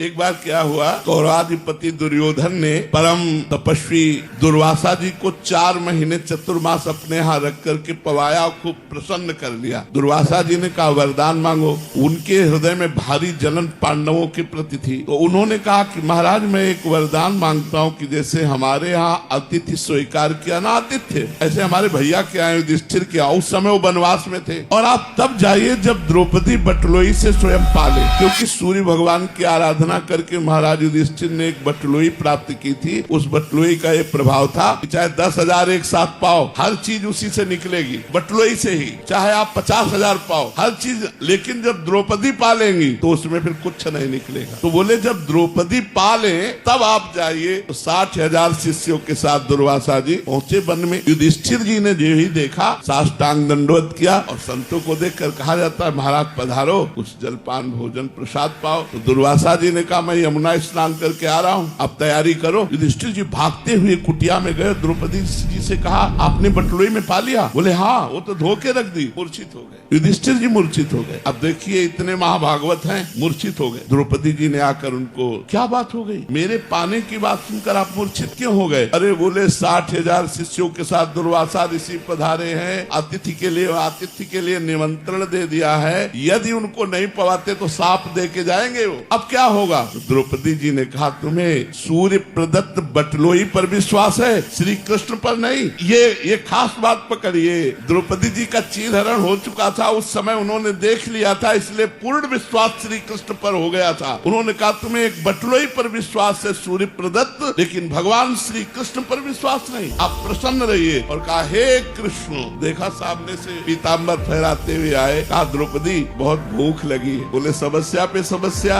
एक बार क्या हुआ, कौरवाधिपति दुर्योधन ने परम तपस्वी दुर्वासा जी को 4 महीने चतुर्मास अपने यहाँ रख करके पवाया और खूब प्रसन्न कर लिया। दुर्वासा जी ने कहा वरदान मांगो। उनके हृदय में भारी जलन पांडवों के प्रति थी, तो उन्होंने कहा कि महाराज मैं एक वरदान मांगता हूँ कि जैसे हमारे यहाँ अतिथि स्वीकार किया ना आतिथ्य, ऐसे हमारे भैया के आए युधिष्ठिर के आओ, उस समय वो वनवास में थे, और आप तब जाइए जब द्रौपदी बटलोई से स्वयं पाले, क्योंकि सूर्य भगवान की आराधना करके महाराज युधिष्ठिर ने एक बटलोई प्राप्त की थी। उस बटलोई का ये प्रभाव था कि चाहे 10,000 एक साथ पाओ, हर चीज उसी से निकलेगी, बटलोई से ही। चाहे आप 50,000 पाओ, हर चीज, लेकिन जब द्रौपदी पालेंगी तो उसमें फिर कुछ नहीं निकलेगा। तो बोले जब द्रौपदी पाले तब आप जाइए। तो 60,000 शिष्यों के साथ दुर्वासा जी पहुंचे वन में। युधिष्ठिर जी ने जो ही देखा साष्टांग दंडवत किया, और संतों को देखकर कहा जाता है महाराज पधारो, कुछ जलपान भोजन प्रसाद पाओ। तो दुर्वासा जी ने कहा मैं यमुना स्नान करके आ रहा हूँ, अब तैयारी करो। युधिष्ठिर जी भागते हुए कुटिया में गए, द्रौपदी जी से कहा आपने बटलोई में पा लिया? बोले हाँ, वो तो धो के रख दी। मूर्छित हो गए, युधिष्ठिर जी मूर्छित हो गए। अब देखिए इतने महाभागवत हैं, मूर्छित हो गए। द्रौपदी जी ने आकर उनको क्या बात हो गई, मेरे पाने की बात सुनकर आप मूर्छित क्यों हो गए? अरे बोले 60,000 शिष्यों के साथ दुर्वासा ऋषि पधारे हैं, आतिथ्य के लिए निमंत्रण दे दिया है, यदि उनको नहीं पवाते तो साप दे के जाएंगे वो, अब क्या होगा? द्रौपदी जी ने कहा तुम्हें सूर्य प्रदत्त बटलोई पर विश्वास है, श्री कृष्ण पर नहीं। ये खास बात पकड़िए। द्रौपदी जी का चीरहरण हो चुका था, उस समय उन्होंने देख लिया था, इसलिए पूर्ण विश्वास श्री कृष्ण पर हो गया था। उन्होंने कहा तुम्हें एक बटलोई पर विश्वास है सूर्य प्रदत्त, लेकिन भगवान श्री कृष्ण पर विश्वास नहीं, आप प्रसन्न रहिए। और कहा हे कृष्ण, देखा सामने से पीताम्बर फहराते हुए आए। कहा द्रौपदी बहुत भूख लगी है। बोले समस्या पे समस्या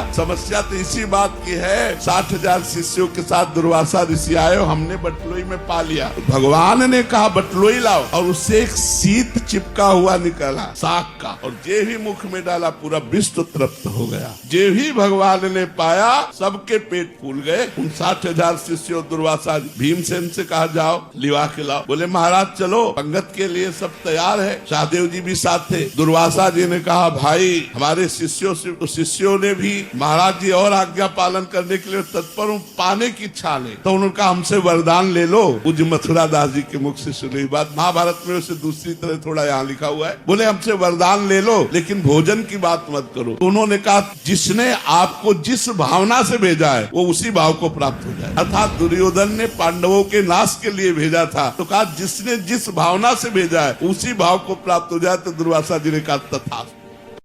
तो इसी बात की है, 60,000 शिष्यों के साथ दुर्वासा ऋषि आए, हमने बटलोई में पा लिया। भगवान ने कहा बटलोई लाओ, और उससे एक शीत चिपका हुआ निकला साग का, और जे ही मुख में डाला पूरा विश्व तृप्त हो गया। जे ही भगवान ने पाया सबके पेट फूल गए। उन 60,000 शिष्यों दुर्वासा भीमसेन से कहा जाओ लिवा के लाओ। बोले महाराज चलो, पंगत के लिए सब तैयार है। सहदेव जी भी साथ थे। दुर्वासा जी ने कहा भाई हमारे शिष्यों ने भी महाराज जी और आज्ञा पालन करने के लिए तत्पर हूँ, पाने की इच्छा नहीं। तो उन्होंने कहा हमसे वरदान ले लो। पूज्य मथुरा दास जी के मुख से सुनी बात, महाभारत में उसे दूसरी तरह थोड़ा यहाँ लिखा हुआ है। बोले हमसे वरदान ले लो, लेकिन भोजन की बात मत करो। तो उन्होंने कहा जिसने आपको जिस भावना से भेजा है वो उसी भाव को प्राप्त हो जाए। अर्थात दुर्योधन ने पांडवों के नाश के लिए भेजा था, तो कहा जिसने जिस भावना से भेजा है उसी भाव को प्राप्त हो जाए। तो दुर्वासा जी ने कहा तथास्तु।